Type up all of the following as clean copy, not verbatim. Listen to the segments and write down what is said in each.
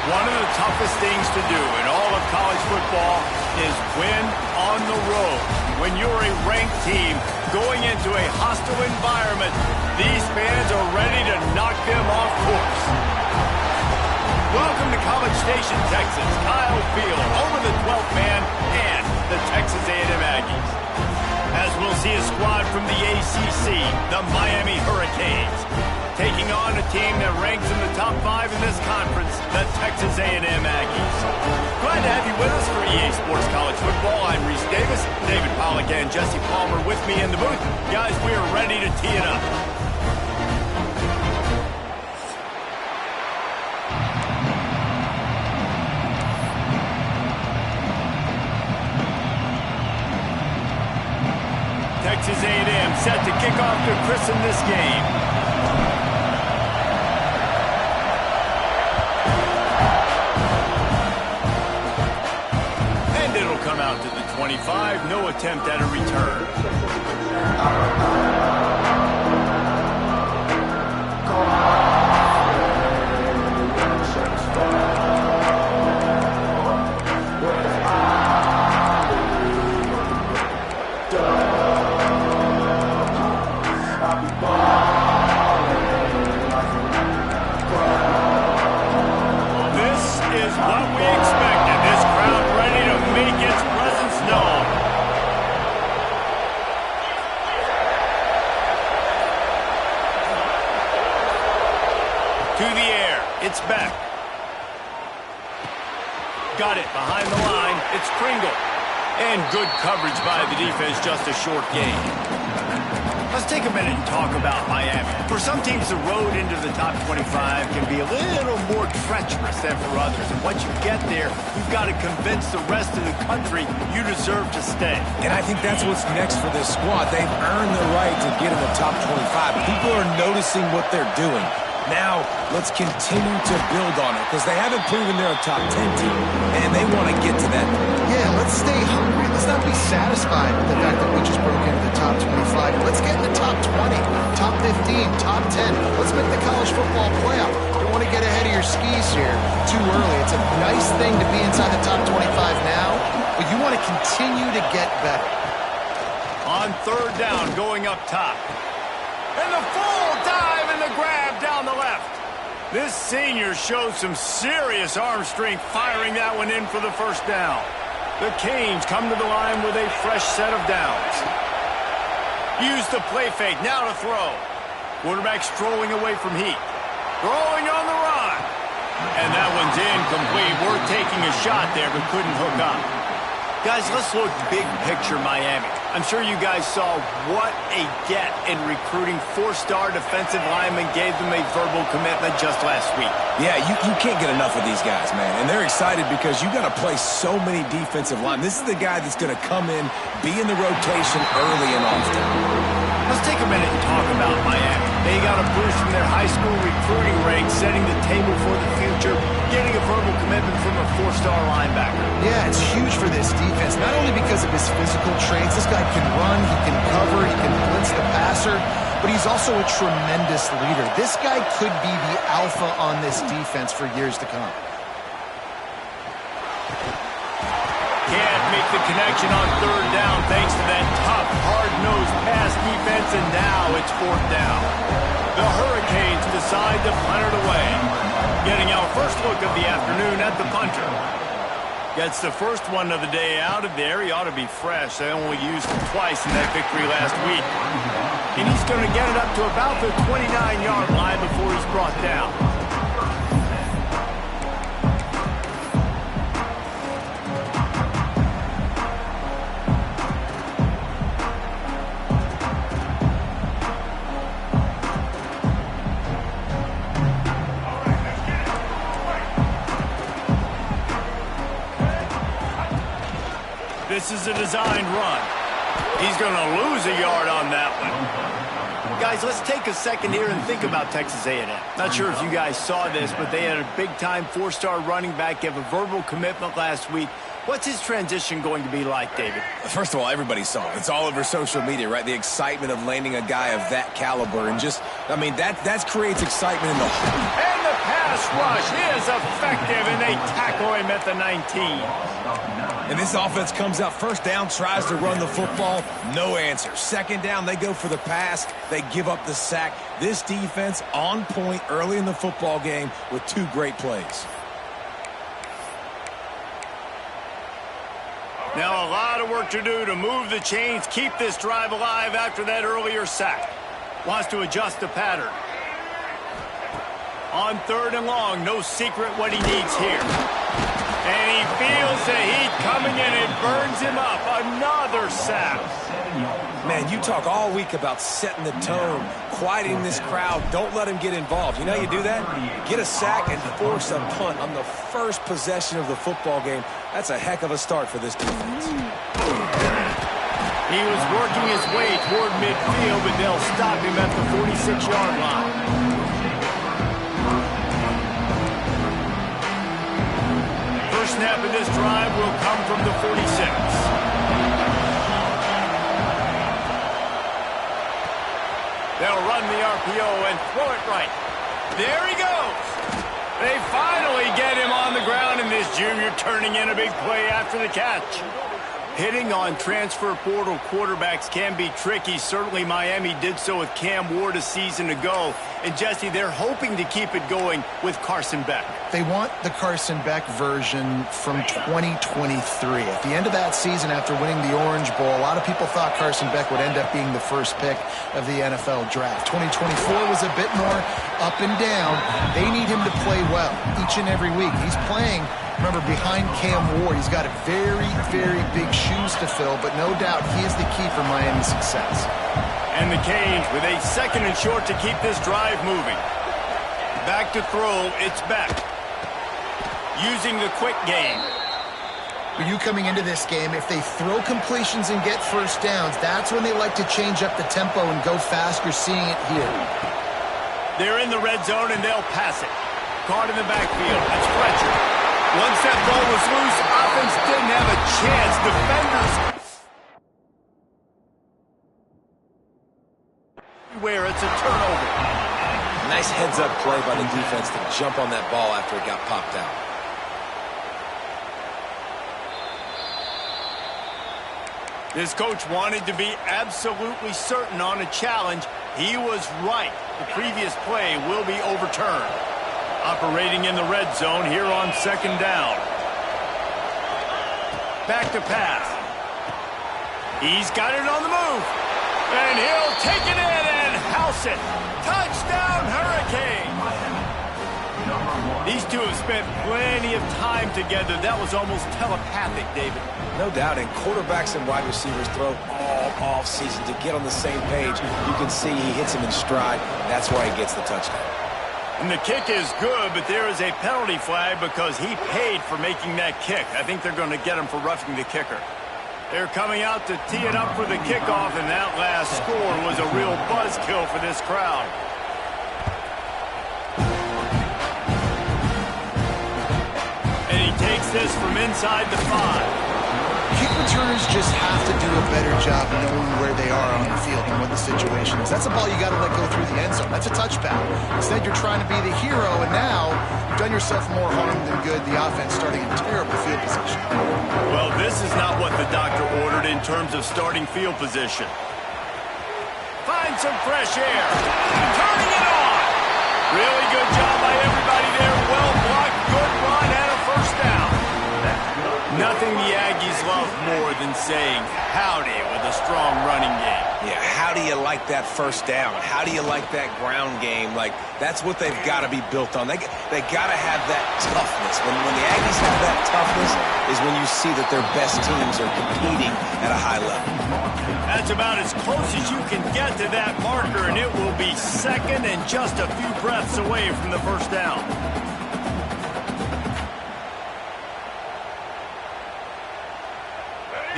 One of the toughest things to do in all of college football is win on the road. When you're a ranked team going into a hostile environment, these fans are ready to knock them off course. Welcome to College Station, Texas. Kyle Field over the 12th man and the Texas A&M Aggies. As we'll see a squad from the ACC, the Miami Hurricanes, taking on a team that ranks in the top 5 in this conference, the Texas A&M Aggies. Glad to have you with us for EA Sports College Football. I'm Reese Davis, David Pollack and Jesse Palmer with me in the booth. Guys, we are ready to tee it up. Texas A&M set to kick off to christen this game. It'll come out to the 25. No attempt at a return. This is what we expected. This crowd ready to make its presence known. To the air. It's back. Got it behind the line. It's Kringle. And good coverage by the defense. Just a short gain. Let's take a minute and talk about Miami. For some teams, the road into the top 25 can be a little more treacherous than for others. And once you get there, you've got to convince the rest of the country you deserve to stay. And I think that's what's next for this squad. They've earned the right to get in the top 25. People are noticing what they're doing. Now, let's continue to build on it because they haven't proven they're a top 10 team, and they want to get to that. Yeah, let's stay hungry. Let's not be satisfied with the fact that we just broke into the top 25. Let's get in the top 20, top 15, top 10. Let's make the college football playoff. Don't want to get ahead of your skis here too early. It's a nice thing to be inside the top 25 now, but you want to continue to get better. On third down, going up top. And the full dive and the grab down the left. This senior showed some serious arm strength firing that one in for the first down. The Canes come to the line with a fresh set of downs. Use the play fake, now to throw. Quarterback strolling away from heat. Throwing on the run. And that one's incomplete. We're taking a shot there, but couldn't hook up. Guys, let's look big picture Miami. I'm sure you guys saw what a get in recruiting. 4-star defensive linemen gave them a verbal commitment just last week. Yeah, you can't get enough of these guys, man. And they're excited because you got to play so many defensive linemen. This is the guy that's going to come in, be in the rotation early and often. Let's take a minute and talk about Miami. They got a boost from their high school recruiting ranks, setting the table for the future, getting a verbal commitment from a 4-star linebacker. Yeah, it's huge for this defense, not only because of his physical traits. This guy can run, he can cover, he can blitz the passer, but he's also a tremendous leader. This guy could be the alpha on this defense for years to come. Can't make the connection on third down thanks to that tough, hard-nosed pass defense, and now it's fourth down. The Hurricanes decide to punt it away. Getting our first look of the afternoon at the punter. Gets the first one of the day out of there. He ought to be fresh. They only used him twice in that victory last week. And he's going to get it up to about the 29-yard line before he's brought down. This is a designed run. He's going to lose a yard on that one. Guys, let's take a second here and think about Texas A&M. Not sure if you guys saw this, but they had a big-time four-star running back give a verbal commitment last week. What's his transition going to be like, David? First of all, everybody saw it. It's all over social media, right? The excitement of landing a guy of that caliber. And just, I mean, that creates excitement in the whole. And the pass rush is effective, and they tackle him at the 19. And this offense comes out first down, tries to run the football, no answer. Second down, they go for the pass. They give up the sack. This defense on point early in the football game with two great plays. Now a lot of work to do to move the chains, keep this drive alive after that earlier sack. Wants to adjust the pattern. On 3rd and long, no secret what he needs here. And he feels the heat coming in. It burns him up. Another sack. Man, you talk all week about setting the tone, quieting this crowd. Don't let him get involved. You know how you do that? Get a sack and force a punt on the first possession of the football game. That's a heck of a start for this defense. He was working his way toward midfield, but they'll stop him at the 46-yard line. First snap of this drive will come from the 46. They'll run the RPO and throw it right. There he goes. They finally get him on the ground, and this junior turning in a big play after the catch. Hitting on transfer portal quarterbacks can be tricky. Certainly Miami did so with Cam Ward a season ago. And Jesse, they're hoping to keep it going with Carson Beck. They want the Carson Beck version from 2023. At the end of that season, after winning the Orange Bowl, a lot of people thought Carson Beck would end up being the first pick of the NFL draft. 2024 was a bit more up and down. They need him to play well each and every week. He's playing, remember, behind Cam Ward. He's got a very, very big shoes to fill, but no doubt he is the key for Miami's success. And the Canes with a 2nd and short to keep this drive moving. Back to throw, it's Beck. Using the quick game. For you coming into this game, if they throw completions and get first downs, that's when they like to change up the tempo and go fast. You're seeing it here. They're in the red zone, and they'll pass it. Caught in the backfield. That's Fletcher. Once that ball was loose, offense didn't have a chance. Defenders where it's a turnover. Nice heads-up play by the defense to jump on that ball after it got popped out. This coach wanted to be absolutely certain on a challenge. He was right. The previous play will be overturned. Operating in the red zone here on 2nd down. Back to pass. He's got it on the move. And he'll take it in and house it. Touchdown, Hurricane. These two have spent plenty of time together. That was almost telepathic, David. No doubt, and quarterbacks and wide receivers throw all off-season to get on the same page. You can see he hits him in stride. That's why he gets the touchdown. And the kick is good, but there is a penalty flag because he paid for making that kick. I think they're going to get him for roughing the kicker. They're coming out to tee it up for the kickoff, and that last score was a real buzzkill for this crowd. And he takes this from inside the 5. Kick returners just have to do a better job knowing where they are on the field and what the situation is. That's a ball you got to let go through the end zone. That's a touchback. Instead, you're trying to be the hero, and now you've done yourself more harm than good. The offense starting in terrible field position. Well, this is not what the doctor ordered in terms of starting field position. Find some fresh air. Turning it on. Really good job by everybody there. Well blocked, good run, and a first down. Nothing the Aggies love more than saying howdy with a strong running game. Yeah, how do you like that first down? How do you like that ground game? Like, that's what they've got to be built on. They got to have that toughness. When the Aggies have that toughness is when you see that their best teams are competing at a high level. That's about as close as you can get to that marker, and it will be 2nd and just a few breaths away from the first down.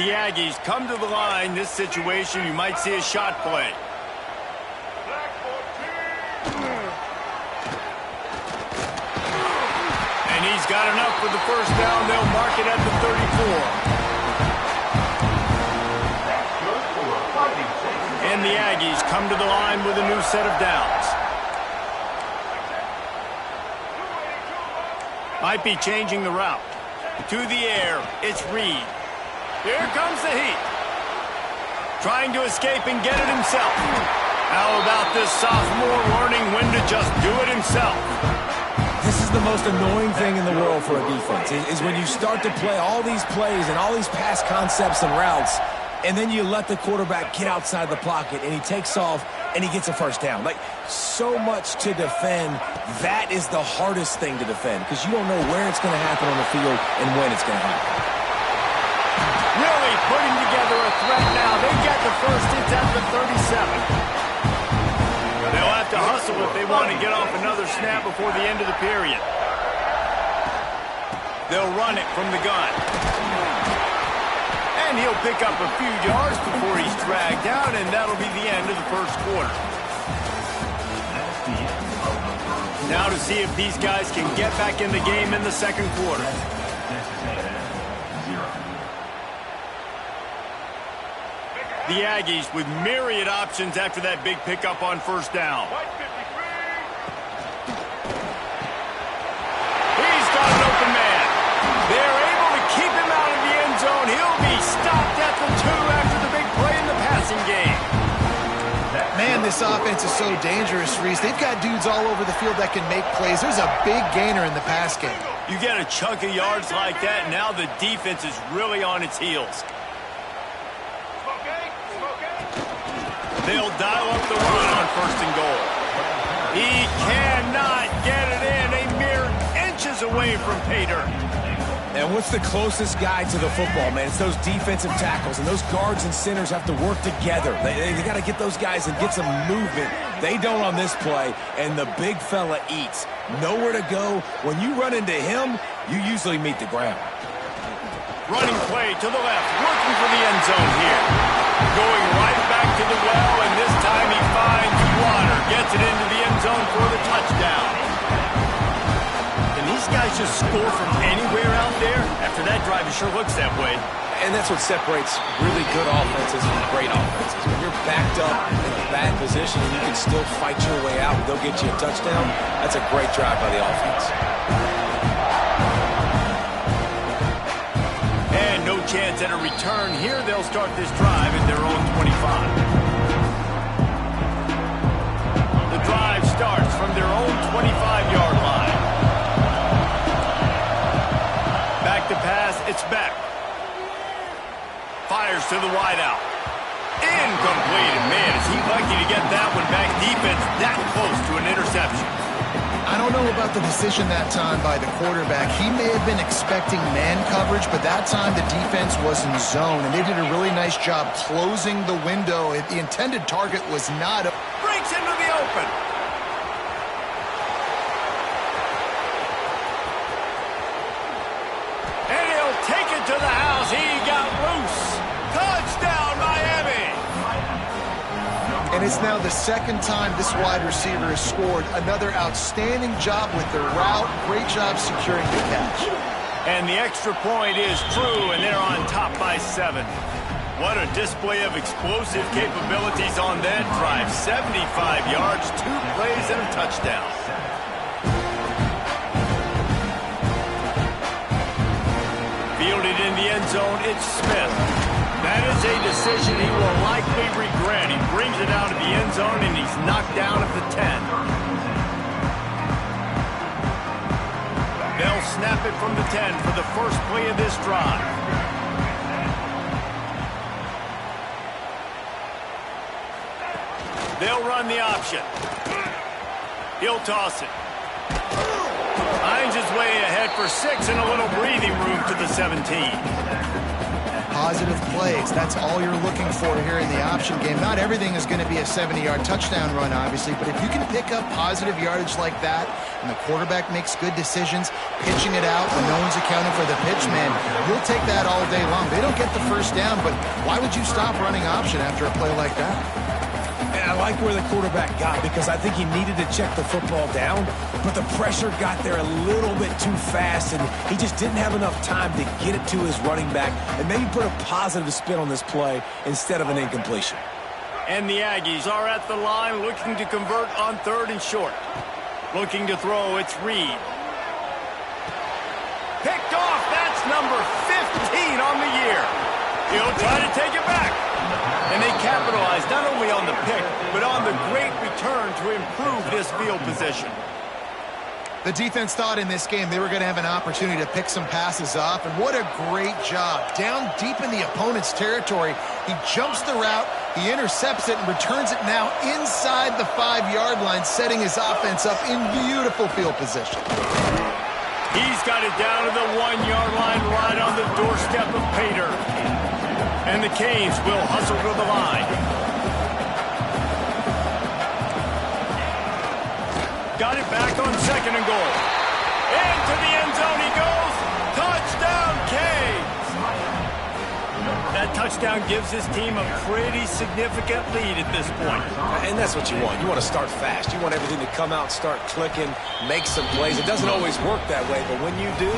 The Aggies come to the line. This situation, you might see a shot play. And he's got enough for the first down. They'll mark it at the 34. And the Aggies come to the line with a new set of downs. Might be changing the route. To the air, it's Reed. Here comes the heat. Trying to escape and get it himself. How about this sophomore learning when to just do it himself? This is the most annoying thing in the world for a defense, is when you start to play all these plays and all these pass concepts and routes, and then you let the quarterback get outside the pocket, and he takes off, and he gets a first down. Like, so much to defend. That is the hardest thing to defend, because you don't know where it's going to happen on the field and when it's going to happen. Really putting together a threat now. They get the first. It's at the 37. They'll have to hustle if they want to get off another snap before the end of the period. They'll run it from the gun. And he'll pick up a few yards before he's dragged down, and that'll be the end of the first quarter. Now to see if these guys can get back in the game in the second quarter. The Aggies with myriad options after that big pickup on first down. He's got an open man. They're able to keep him out of the end zone. He'll be stopped at the 2 after the big play in the passing game. Man, this offense is so dangerous, Reese. They've got dudes all over the field that can make plays. There's a big gainer in the pass game. You get a chunk of yards like that, and now the defense is really on its heels. They'll dial up the run on first and goal. He cannot get it in. A mere inches away from pay dirt. And what's the closest guy to the football, man? It's those defensive tackles, and those guards and centers have to work together. They got to get those guys and get some movement. They don't on this play, and the big fella eats. Nowhere to go. When you run into him, you usually meet the ground. Running play to the left, looking for the end zone here. Going right back to the well, and this time he finds water. Gets it into the end zone for the touchdown. Can these guys just score from anywhere out there? After that drive, it sure looks that way. And that's what separates really good offenses from great offenses. When you're backed up in a bad position and you can still fight your way out and they'll get you a touchdown, that's a great drive by the offense. And no chance at a return here. They'll start this drive at their own 25. The drive starts from their own 25-yard line. Back to pass, it's back. Fires to the wideout. Incomplete. And man, is he lucky to get that one back. Defense that close to an interception. I don't know about the decision that time by the quarterback. He may have been expecting man coverage, but that time the defense was in zone, and they did a really nice job closing the window. The intended target was not. Breaks into the open. And he'll take it to the house. He got loose. Touchdown, Miami. And it's now the second time this wide receiver has scored. Another outstanding job with the route. Great job securing the catch. And the extra point is true, and they're on top by 7. What a display of explosive capabilities on that drive. 75 yards, 2 plays, and a touchdown. Fielded in the end zone, it's Smith. That is a decision he will likely regret. He brings it out of the end zone, and he's knocked down at the 10. They'll snap it from the 10 for the first play of this drive. They'll run the option. He'll toss it. Finds his way ahead for 6 and a little breathing room to the 17. positive plays. That's all you're looking for here in the option game. Not everything is going to be a 70-yard touchdown run, obviously, but if you can pick up positive yardage like that and the quarterback makes good decisions, pitching it out when no one's accounting for the pitch, man, you'll take that all day long. They don't get the first down, but why would you stop running option after a play like that? And I like where the quarterback got because I think he needed to check the football down, but the pressure got there a little bit too fast, and he just didn't have enough time to get it to his running back and maybe put a positive spin on this play instead of an incompletion. And the Aggies are at the line looking to convert on 3rd and short. Looking to throw, it's Reed. Picked off, that's number 15 on the year. He'll try to take it back. And they capitalize not only on the pick, but on the great return to improve this field position. The defense thought in this game they were going to have an opportunity to pick some passes off, and what a great job. Down deep in the opponent's territory, he jumps the route, he intercepts it, and returns it now inside the 5-yard line, setting his offense up in beautiful field position. He's got it down to the 1-yard line right on the doorstep of Pater. And the Canes will hustle to the line. Got it back on 2nd and goal. Into the end zone he goes. Touchdown, Canes! That touchdown gives his team a pretty significant lead at this point. And that's what you want. You want to start fast. You want everything to come out, start clicking, make some plays. It doesn't always work that way, but when you do,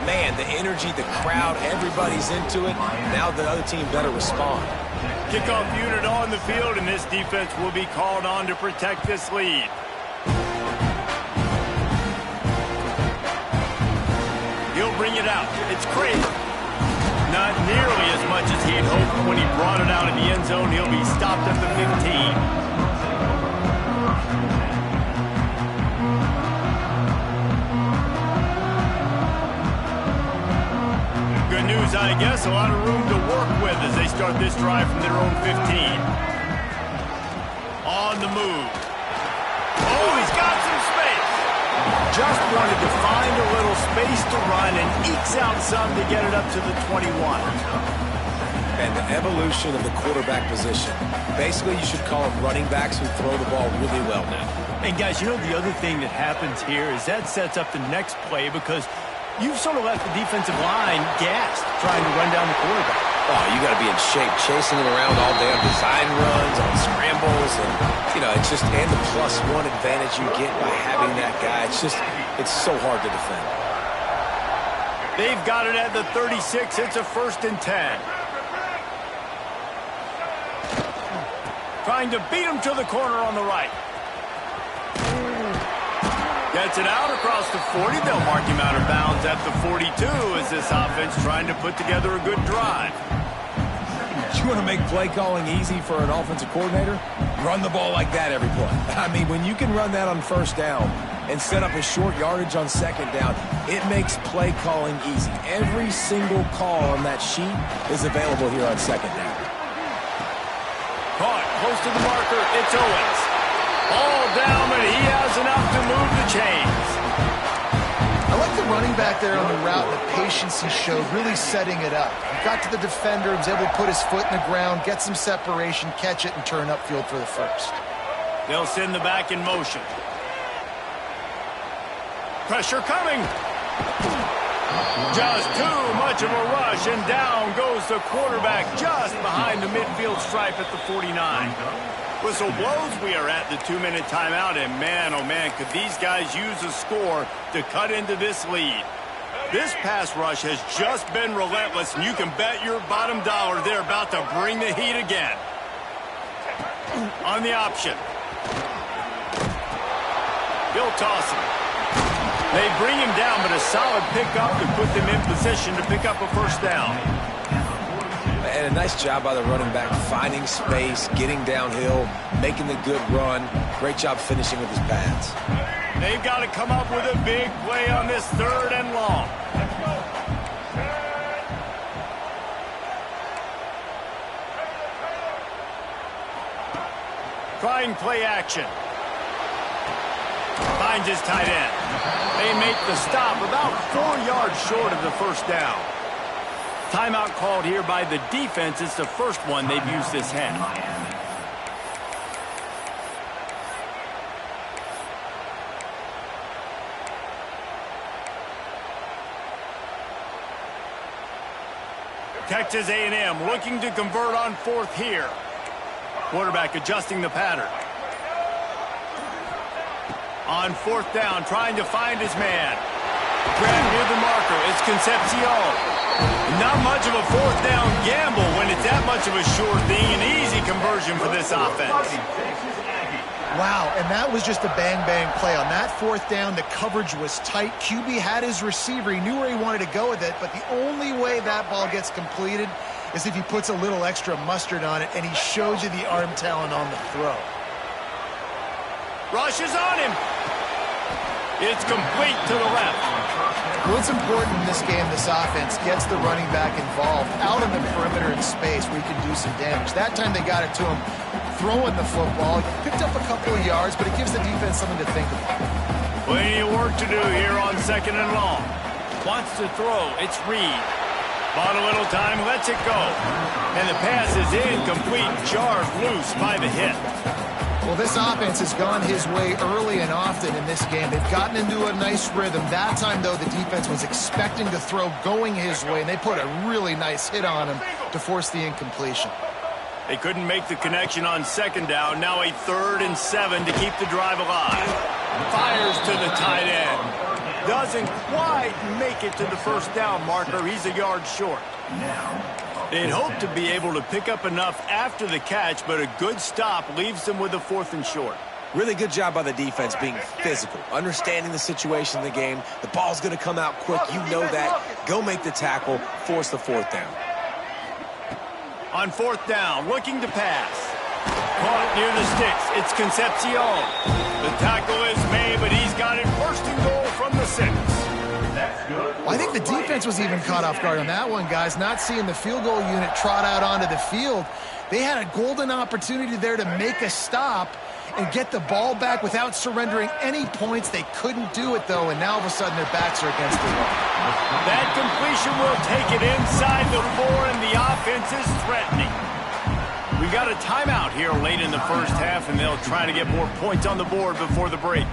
man, the energy, the crowd, everybody's into it. Now the other team better respond. Kickoff unit on the field, and this defense will be called on to protect this lead. He'll bring it out. It's Craig. Not nearly as much as he had hoped when he brought it out in the end zone. He'll be stopped at the 15. Good news, I guess. A lot of room to work with as they start this drive from their own 15. On the move. Oh, he's got some space. Just wanted to find a little space to run and ekes out some to get it up to the 21. And the evolution of the quarterback position. Basically, you should call them running backs who throw the ball really well now. And guys, you know the other thing that happens here is that sets up the next play because you've sort of left the defensive line gassed trying to run down the quarterback. Oh, you got to be in shape, chasing him around all day on design runs, on scrambles, and, you know, it's just, and the +1 advantage you get by having that guy. It's so hard to defend. They've got it at the 36. It's a 1st and 10. Trying to beat him to the corner on the right. Gets it out across the 40. They'll mark him out of bounds at the 42 as this offense trying to put together a good drive. You want to make play calling easy for an offensive coordinator? Run the ball like that every play. I mean, when you can run that on 1st down and set up a short yardage on 2nd down, it makes play calling easy. Every single call on that sheet is available here on 2nd down. Caught close to the marker. It's Owens. All down, but he has enough to move the chains. I like the running back there on the route, the patience he showed, really setting it up. He got to the defender, was able to put his foot in the ground, get some separation, catch it, and turn upfield for the 1st. They'll send the back in motion. Pressure coming. Just too much of a rush, and down goes the quarterback just behind the midfield stripe at the 49. Whistle blows, we are at the 2-minute timeout, and man, oh man, could these guys use a score to cut into this lead. This pass rush has just been relentless, and you can bet your bottom dollar they're about to bring the heat again. On the option. He'll toss him. They bring him down, but a solid pickup to put them in position to pick up a 1st down. And a nice job by the running back, finding space, getting downhill, making the good run. Great job finishing with his pads. They've got to come up with a big play on this 3rd and long. Trying play action. Finds his tight end. They make the stop about 4 yards short of the 1st down. Timeout called here by the defense. It's the first one they've used this half. Texas A&M looking to convert on fourth here. Quarterback adjusting the pattern. On fourth down, trying to find his man. Grab near the marker. It's Concepcion. Not much of a fourth down gamble when it's that much of a sure thing. An easy conversion for this offense. Wow, and that was just a bang-bang play. On that fourth down, the coverage was tight. QB had his receiver. He knew where he wanted to go with it, but the only way that ball gets completed is if he puts a little extra mustard on it, and he shows you the arm talent on the throw. Rush is on him. It's complete to the left. What's important in this game, this offense gets the running back involved out on the perimeter in space where he can do some damage. That time they got it to him throwing the football. Picked up a couple of yards, but it gives the defense something to think about. Plenty of work to do here on second and long. Wants to throw. It's Reed. Bought a little time, lets it go. And the pass is incomplete, jarred loose by the hit. Well, this offense has gone his way early and often in this game. They've gotten into a nice rhythm. That time, though, the defense was expecting to throw going his way, and they put a really nice hit on him to force the incompletion. They couldn't make the connection on second down. Now a 3rd and 7 to keep the drive alive. Fires to the tight end. Doesn't quite make it to the first down marker. He's a yard short. They'd hope to be able to pick up enough after the catch, but a good stop leaves them with a 4th and short. Really good job by the defense being physical, understanding the situation in the game. The ball's going to come out quick. You know that. Go make the tackle, force the 4th down. On 4th down, looking to pass. Caught near the sticks. It's Concepcion. The tackle is made, but he's got it first and goal from the 6. Well, I think the defense was even caught off guard on that one, guys. Not seeing the field goal unit trot out onto the field. They had a golden opportunity there to make a stop and get the ball back without surrendering any points. They couldn't do it, though, and now all of a sudden their backs are against the wall. That completion will take it inside the 4, and the offense is threatening. We've got a timeout here late in the first half, and they'll try to get more points on the board before the break.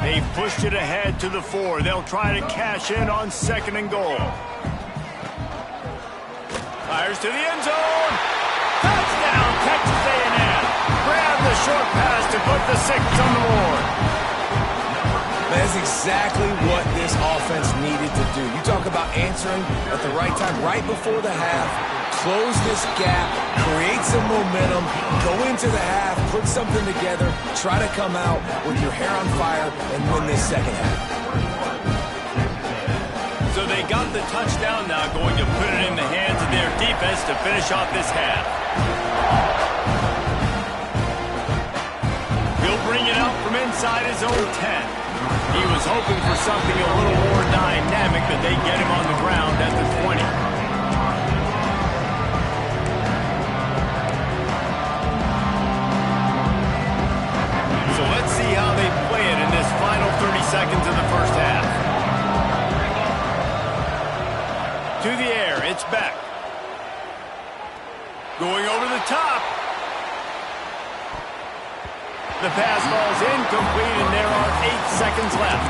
They've pushed it ahead to the 4. They'll try to cash in on 2nd and goal. Fires to the end zone. Touchdown, Texas A&M. Grab the short pass to put the 6 on the board. That's exactly what this offense needed to do. You talk about answering at the right time, right before the half. Close this gap, create some momentum, go into the half, put something together, try to come out with your hair on fire and win this second half. So they got the touchdown now, going to put it in the hands of their defense to finish off this half. He'll bring it out from inside his own 10. He was hoping for something a little more dynamic, but they get him on the ground at the 20. So let's see how they play it in this final 30 seconds of the first half. To the air, it's Beck. Going over the top. The pass falls incomplete, and there are 8 seconds left.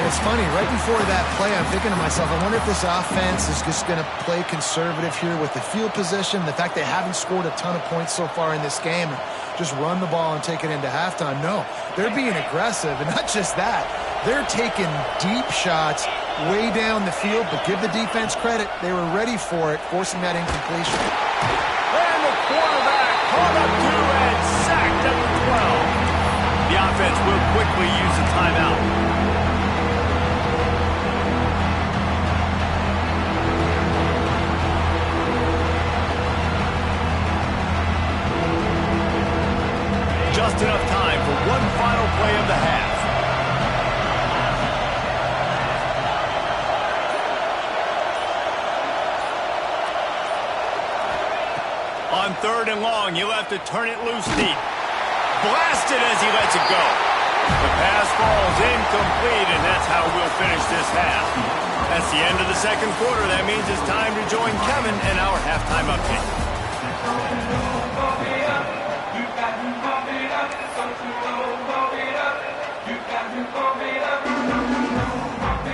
And it's funny, right before that play, I'm thinking to myself, I wonder if this offense is just going to play conservative here with the field position, the fact they haven't scored a ton of points so far in this game, and just run the ball and take it into halftime. No, they're being aggressive, and not just that. They're taking deep shots way down the field, but give the defense credit. They were ready for it, forcing that incompletion. And the quarterback caught up to and sacked at the 12. The offense will quickly use a timeout. Just enough time for one final play of the half. On 3rd and long, he'll have to turn it loose deep. Blasted as he lets it go. The pass falls incomplete, and that's how we'll finish this half. As the end of the second quarter. That means it's time to join Kevin in our halftime update.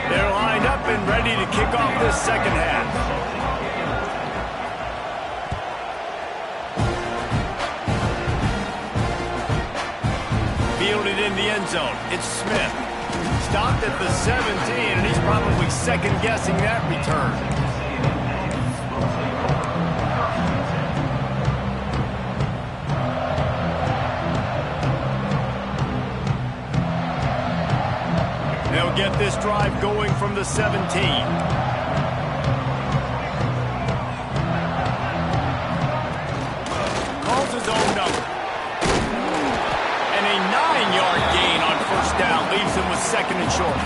They're lined up and ready to kick off this second half. Fielded in the end zone. It's Smith. Stopped at the 17, and he's probably second-guessing that return. They'll get this drive going from the 17. Calls his own number. And a 9-yard gain on first down leaves him with second and short.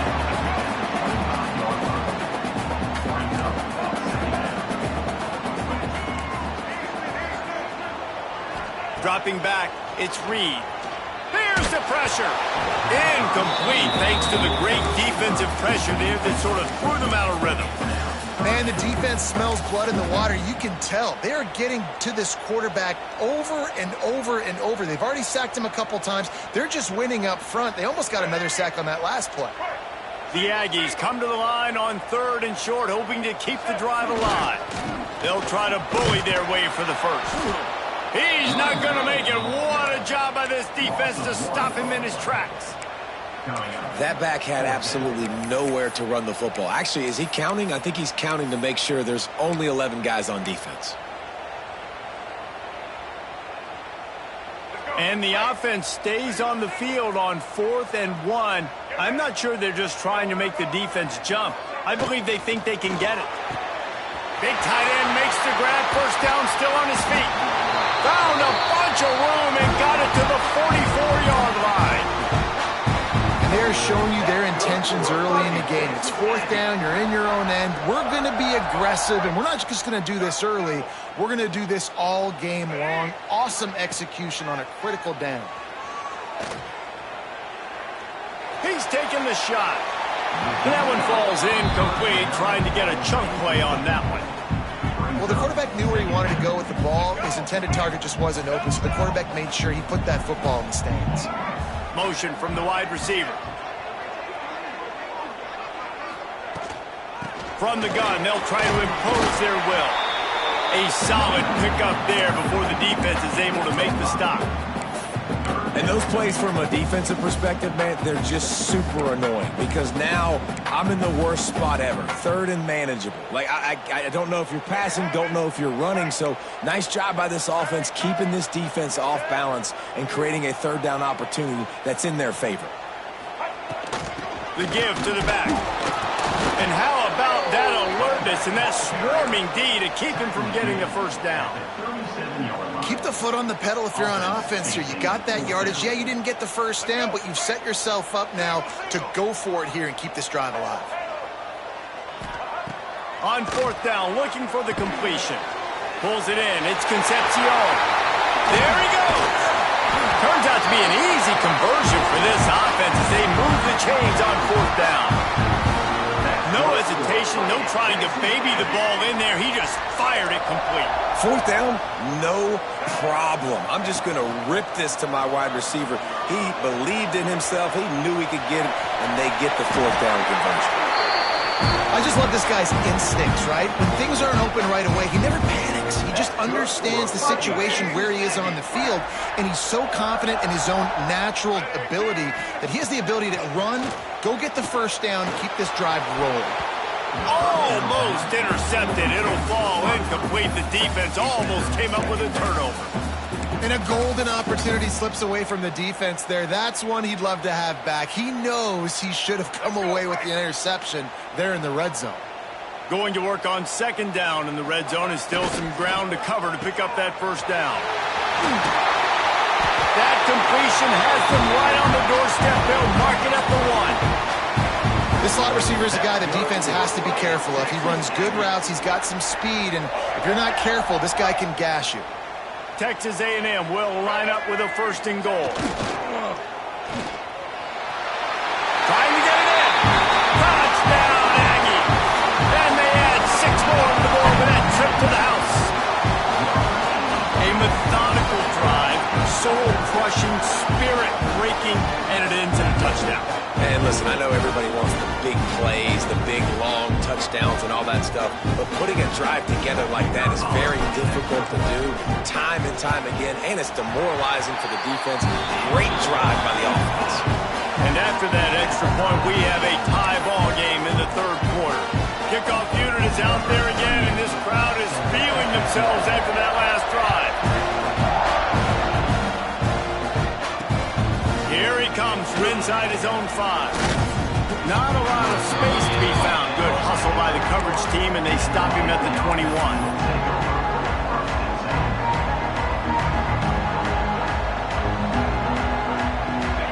Dropping back, it's Reed. There's the pressure. Incomplete thanks to the great defensive pressure there that sort of threw them out of rhythm. Man, the defense smells blood in the water. You can tell. They are getting to this quarterback over and over and over. They've already sacked him a couple times. They're just winning up front. They almost got another sack on that last play. The Aggies come to the line on third and short, hoping to keep the drive alive. They'll try to bully their way for the first. He's not going to make it. What a job by this defense to stop him in his tracks. That back had absolutely nowhere to run the football. Actually, is he counting? I think he's counting to make sure there's only 11 guys on defense. And the offense stays on the field on 4th and 1. I'm not sure they're just trying to make the defense jump. I believe they think they can get it. Big tight end makes the grab. First down, still on his feet. Found a bunch of room and got it to the 44-yard line. They're showing you their intentions early in the game. It's 4th down. You're in your own end. We're going to be aggressive, and we're not just going to do this early. We're going to do this all game long. Awesome execution on a critical down. He's taking the shot. That one falls incomplete, trying to get a chunk play on that one. Well, the quarterback knew where he wanted to go with the ball. His intended target just wasn't open, so the quarterback made sure he put that football in the stands. Motion from the wide receiver. From the gun, they'll try to impose their will. A solid pickup there before the defense is able to make the stop. And those plays from a defensive perspective, man, they're just super annoying because now I'm in the worst spot ever. 3rd and manageable. Like, I don't know if you're passing, don't know if you're running. So nice job by this offense keeping this defense off balance and creating a 3rd down opportunity that's in their favor. The give to the back. And how about that alertness and that swarming D to keep him from getting the first down? Keep the foot on the pedal if you're on offense here. You got that yardage. Yeah, you didn't get the first down, but you've set yourself up now to go for it here and keep this drive alive. On 4th down, looking for the completion. Pulls it in. It's Concepcion. There he goes. Turns out to be an easy conversion for this offense as they move the chains on 4th down. No hesitation, no trying to baby the ball in there. He just fired it complete. 4th down, no problem. I'm just going to rip this to my wide receiver. He believed in himself. He knew he could get it, and they get the 4th down conversion. I just love this guy's instincts, right? When things aren't open right away, he never panics. He just understands the situation where he is on the field, and he's so confident in his own natural ability that he has the ability to run, go get the first down, and keep this drive rolling. Almost intercepted. It'll fall incomplete. The defense almost came up with a turnover. And a golden opportunity slips away from the defense there. That's one he'd love to have back. He knows he should have come away with the interception there in the red zone. Going to work on 2nd down in the red zone and still some ground to cover to pick up that first down. That completion has them right on the doorstep. They'll mark it at the 1. This slot receiver is a guy the defense has to be careful of. He runs good routes. He's got some speed, and if you're not careful, this guy can gash you. Texas A&M will line up with a 1st and goal. Trying to get it in. Touchdown, Aggie. listen, I know everybody wants the big plays, the big, long touchdowns and all that stuff, but putting a drive together like that is very difficult to do time and time again, and it's demoralizing for the defense. Great drive by the offense. And after that extra point, we have a tie ball game in the third quarter. Kickoff unit is out there again, and this crowd is feeling themselves after that last drive. Here he comes from inside his own 5. Not a lot of space to be found. Good hustle by the coverage team, and they stop him at the 21.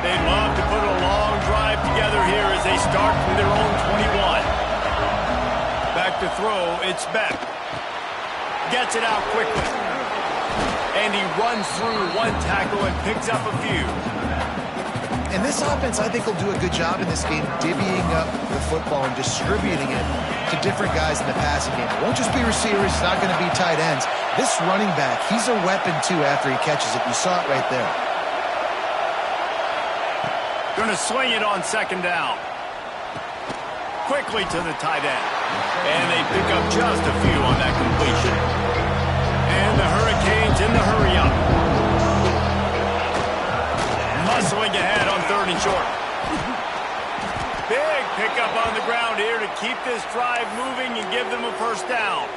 They'd love to put a long drive together here as they start from their own 21. Back to throw, it's Beck. Gets it out quickly. And he runs through one tackle and picks up a few. And this offense, I think, will do a good job in this game divvying up the football and distributing it to different guys in the passing game. It won't just be receivers. It's not going to be tight ends. This running back, he's a weapon, too, after he catches it. You saw it right there. Going to swing it on second down. Quickly to the tight end. And they pick up just a few on that completion. And the Hurricanes in the hurry-up. Muscling ahead on 3rd and short. Big pickup on the ground here to keep this drive moving and give them a first down.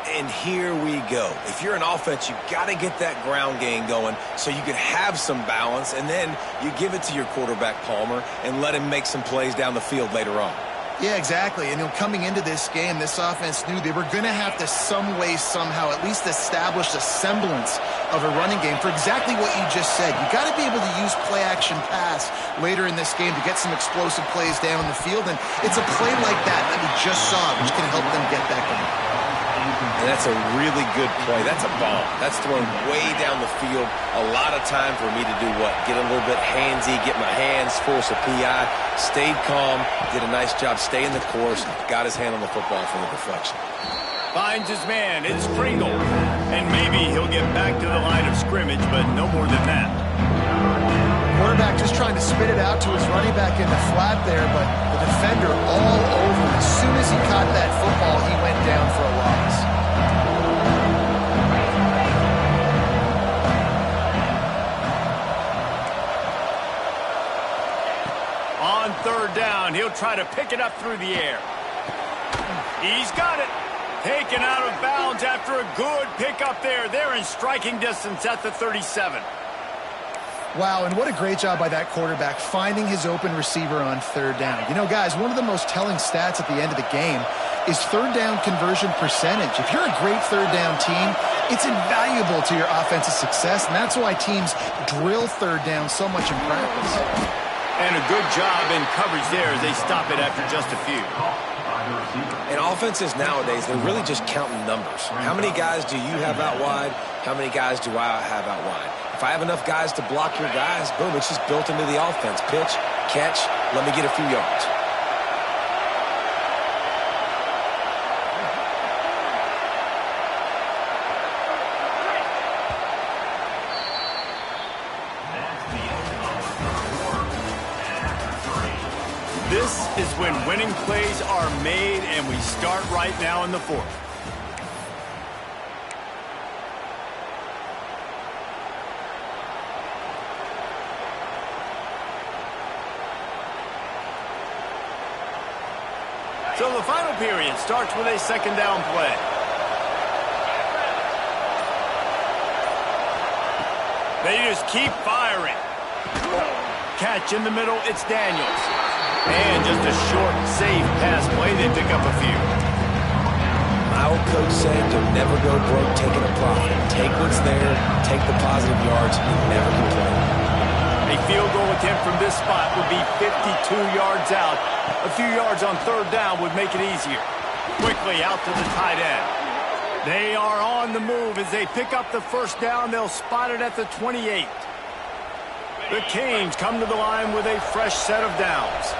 And here we go. If you're an offense, you've got to get that ground game going so you can have some balance, and then you give it to your quarterback, Palmer, and let him make some plays down the field later on. Yeah, exactly. And coming into this game, this offense knew they were going to have to some way, somehow, at least establish a semblance of a running game for exactly what you just said. You got to be able to use play-action pass later in this game to get some explosive plays down the field. And it's a play like that we just saw, which can help them get that going. And that's a really good play. That's a bomb. That's thrown way down the field. A lot of time for me to do what? Get a little bit handsy, get my hands, force a PI. Stayed calm, did a nice job staying the course, got his hand on the football for the deflection. Finds his man. It's Pringle. And maybe he'll get back to the line of scrimmage, but no more than that. Quarterback just trying to spit it out to his running back in the flat there, but the defender all over. As soon as he caught that football, he went down for a loss. On 3rd down, he'll try to pick it up through the air. He's got it. Taken out of bounds after a good pickup there. They're in striking distance at the 37. Wow, and what a great job by that quarterback finding his open receiver on 3rd down. You know, guys, one of the most telling stats at the end of the game is 3rd down conversion percentage. If you're a great 3rd down team, it's invaluable to your offensive success, and that's why teams drill 3rd down so much in practice. And a good job in coverage there as they stop it after just a few. And offenses nowadays, they're really just counting numbers. How many guys do you have out wide? How many guys do I have out wide? If I have enough guys to block your guys, boom, it's just built into the offense. Pitch, catch, let me get a few yards. This is when winning plays are made, and we start right now in the 4th. So the final period starts with a 2nd down play. They just keep firing. Catch in the middle, it's Daniels. And just a short, safe pass play, they pick up a few. My old coach said you'll never go broke taking a profit. Take what's there, take the positive yards, and never complain. A field goal attempt from this spot would be 52 yards out. A few yards on 3rd down would make it easier. Quickly out to the tight end. They are on the move as they pick up the 1st down. They'll spot it at the 28. The Canes come to the line with a fresh set of downs.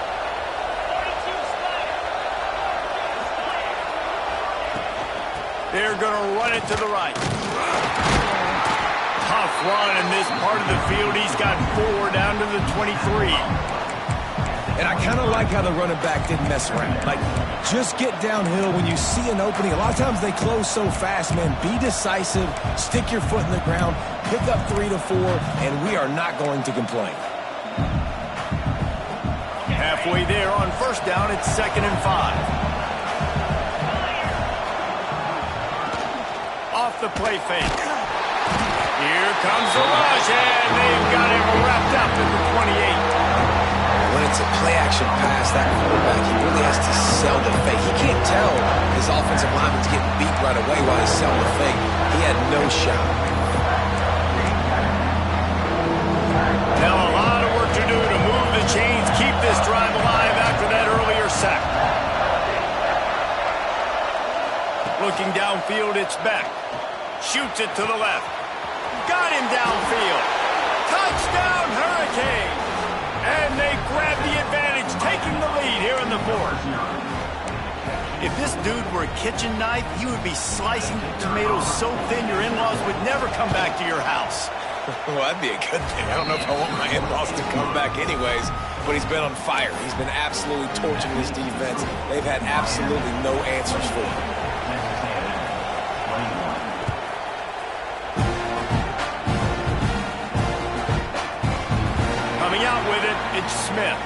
They're going to run it to the right. Tough run in this part of the field. He's got 4 down to the 23. And I kind of like how the running back didn't mess around. Like, just get downhill when you see an opening. A lot of times they close so fast, man. Be decisive, stick your foot in the ground, pick up 3 to 4, and we are not going to complain. Halfway there on first down, it's 2nd and 5. Off the play fake. Here comes the rush, and they've got him wrapped up at the 28. When it's a play-action pass, that quarterback, he really has to sell the fake. He can't tell his offensive lineman's getting beat right away while he's selling the fake. He had no shot. Now a lot of work to do to move the chains, keep this drive alive after that earlier sack. Looking downfield, it's Beck. Shoots it to the left. Got him downfield. Touchdown, Hurricane! And they grab the advantage, taking the lead here in the 4th. If this dude were a kitchen knife, he would be slicing tomatoes so thin your in-laws would never come back to your house. Well, that'd be a good thing. I don't know if I want my in-laws to come back anyways, but he's been on fire. He's been absolutely torching this defense. They've had absolutely no answers for him. Coming out with it, it's Smith.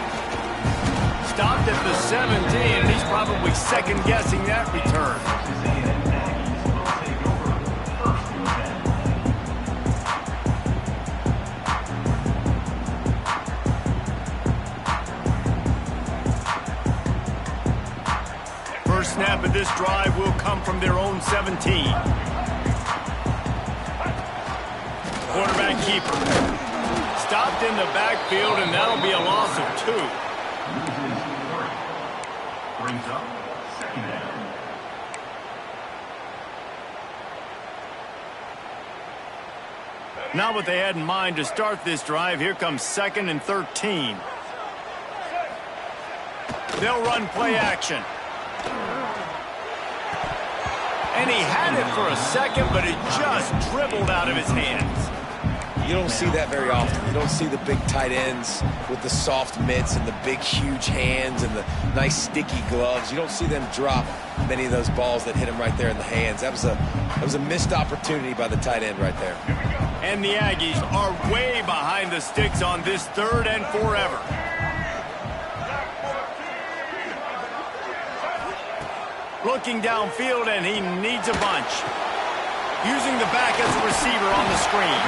Stopped at the 17, and he's probably second-guessing that return. First snap of this drive will come from their own 17. Quarterback keeper. Stopped in the backfield, and that'll be a loss of 2. Brings up 2nd down. Not what they had in mind to start this drive. Here comes 2nd and 13. They'll run play action. And he had it for a second, but it just dribbled out of his hands. You don't see that very often. You don't see the big tight ends with the soft mitts and the big, huge hands and the nice, sticky gloves. You don't see them drop many of those balls that hit him right there in the hands. That was a missed opportunity by the tight end right there. And the Aggies are way behind the sticks on this 3rd and forever. Looking downfield, and he needs a bunch. Using the back as a receiver on the screen.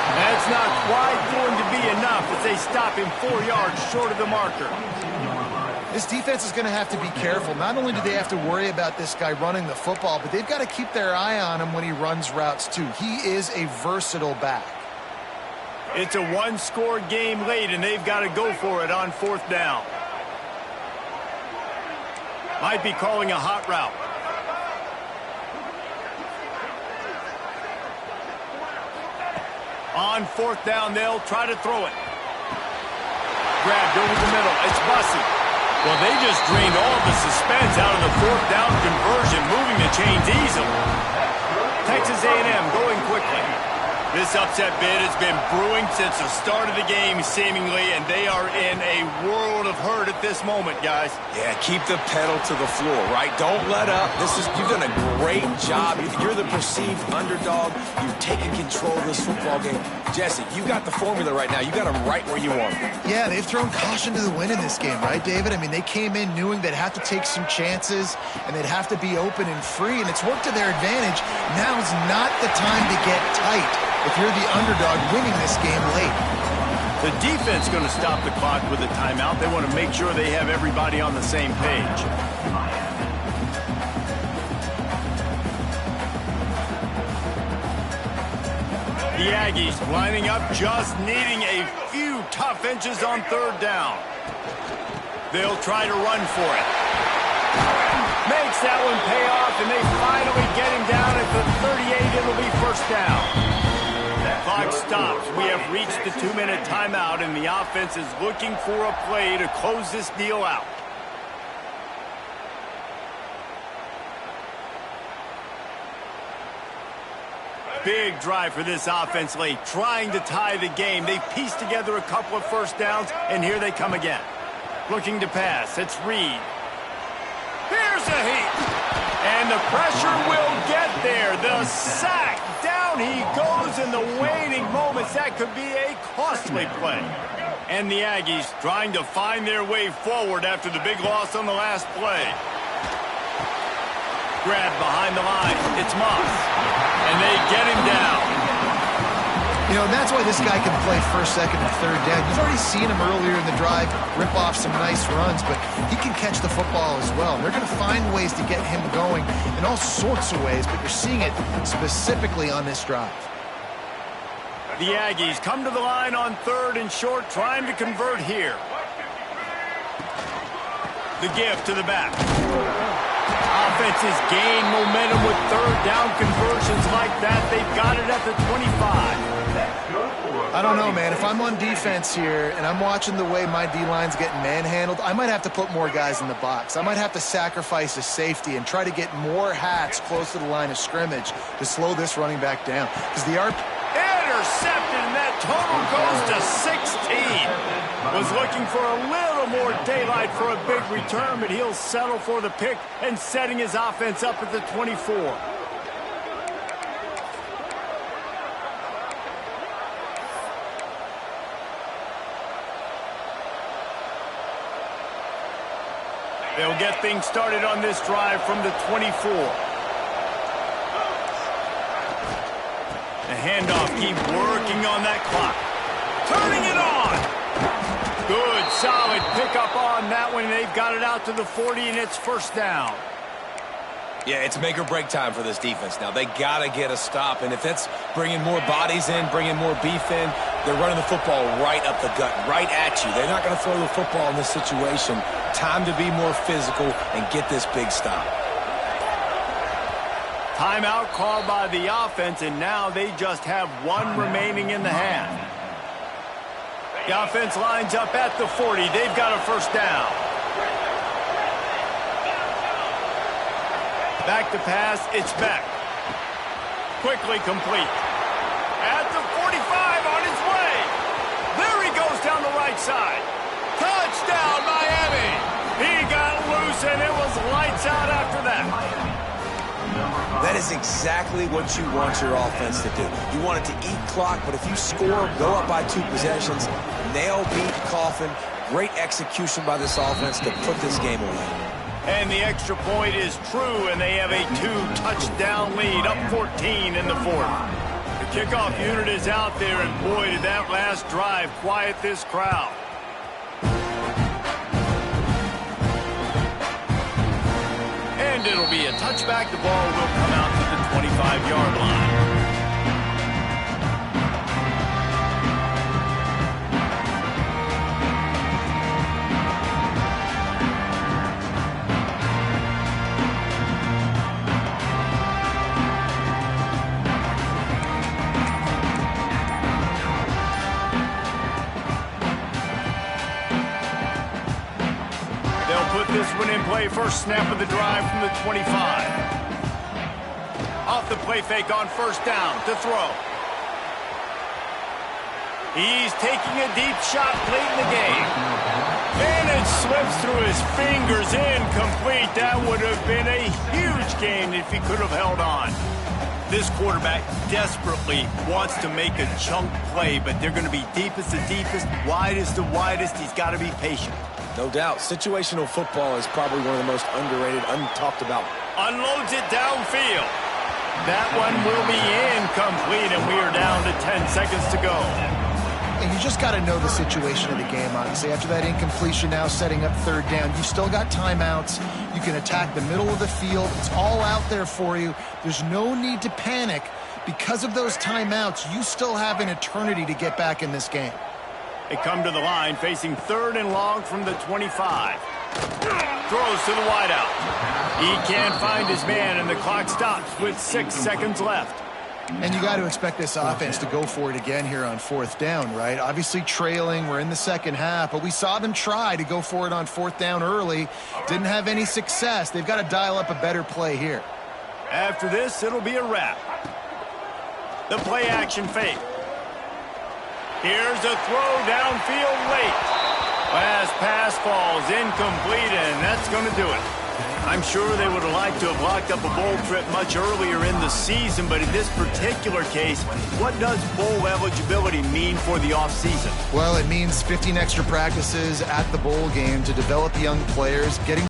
That's not quite going to be enough as they stop him 4 yards short of the marker. This defense is going to have to be careful. Not only do they have to worry about this guy running the football, but they've got to keep their eye on him when he runs routes too. He is a versatile back. It's a one-score game late, and they've got to go for it on 4th down. Might be calling a hot route. On 4th down, they'll try to throw it. Grabbed over the middle. It's Bussey. Well, they just drained all the suspense out of the 4th down conversion, moving the chains easily. Texas A&M going quickly. This upset bid has been brewing since the start of the game, seemingly, and they are in a world of hurt at this moment, guys. Yeah, keep the pedal to the floor, right? Don't let up. You've done a great job. You're the perceived underdog. You've taken control of this football game. Jesse, you got the formula right now. You got them right where you want them. Yeah, they've thrown caution to the wind in this game, right, David? I mean, they came in knowing they'd have to take some chances, and they'd have to be open and free, and it's worked to their advantage. Now's not the time to get tight if you're the underdog winning this game late. The defense going to stop the clock with a timeout. They want to make sure they have everybody on the same page. The Aggies lining up, just needing a few tough inches on 3rd down. They'll try to run for it. Makes that one pay off, and they finally get him down at the 38. It'll be 1st down. Clock stops. We have reached the 2-minute timeout, and the offense is looking for a play to close this deal out. Big drive for this offense late, trying to tie the game. They've pieced together a couple of 1st downs, and here they come again. Looking to pass. It's Reed. Here's a heat. And the pressure will get there. The sack. Down he goes in the waiting moments. That could be a costly play. And the Aggies trying to find their way forward after the big loss on the last play. Grab behind the line. It's Moss. And they get him down. You know, that's why this guy can play first, second, and third down. You've already seen him earlier in the drive rip off some nice runs, but he can catch the football as well. And they're going to find ways to get him going in all sorts of ways, but you're seeing it specifically on this drive. The Aggies come to the line on 3rd and short, trying to convert here. The give to the back. Offenses gain momentum with 3rd down conversions like that. They've got it at the 25. I don't know, man. If I'm on defense here and I'm watching the way my D-line's getting manhandled, I might have to put more guys in the box. I might have to sacrifice a safety and try to get more hats close to the line of scrimmage to slow this running back down. Because the intercepted, and that total goes to 16. Was looking for a little more daylight for a big return, but he'll settle for the pick and setting his offense up at the 24. They'll get things started on this drive from the 24. The handoff, keep working on that clock. Turning it on. Good, solid pickup on that one. They've got it out to the 40, and it's first down. Yeah, it's make or break time for this defense now. They got to get a stop, and if that's bringing more bodies in, bringing more beef in, they're running the football right up the gut, right at you. They're not going to throw the football in this situation. Time to be more physical and get this big stop. Timeout called by the offense, and now they just have 1 remaining in the half. The offense lines up at the 40. They've got a first down. Back to pass, it's Beck. Quickly complete. At the 45, on his way. There he goes down the right side. Touchdown, Miami. He got loose, and it was lights out after that. That is exactly what you want your offense to do. You want it to eat clock, but if you score, go up by 2 possessions, nail, beat, coffin, great execution by this offense to put this game away. And the extra point is true, and they have a 2-touchdown lead, up 14 in the 4th. The kickoff unit is out there, and boy, did that last drive quiet this crowd. And it'll be a touchback. The ball will come out to the 25-yard line. This one in play, first snap of the drive from the 25. Off the play fake on first down to throw. He's taking a deep shot late in the game. And it slips through his fingers, incomplete. That would have been a huge gain if he could have held on. This quarterback desperately wants to make a chunk play, but they're going to be deepest to deepest, widest to widest. He's got to be patient. No doubt. Situational football is probably one of the most underrated, untalked about. Unloads it downfield. That one will be incomplete, and we are down to 10 seconds to go. And you just got to know the situation of the game, honestly. After that incompletion, now setting up 3rd down, you've still got timeouts. You can attack the middle of the field. It's all out there for you. There's no need to panic. Because of those timeouts, you still have an eternity to get back in this game. They come to the line, facing 3rd and long from the 25. Throws to the wideout. He can't find his man, and the clock stops with 6 seconds left. And you got to expect this offense to go for it again here on 4th down, right? Obviously trailing, we're in the second half, but we saw them try to go for it on 4th down early. Didn't have any success. They've got to dial up a better play here. After this, it'll be a wrap. The play action fake. Here's a throw downfield late. Last pass falls incomplete, and that's going to do it. I'm sure they would have liked to have locked up a bowl trip much earlier in the season, but in this particular case, what does bowl eligibility mean for the offseason? Well, it means 15 extra practices at the bowl game to develop young players, getting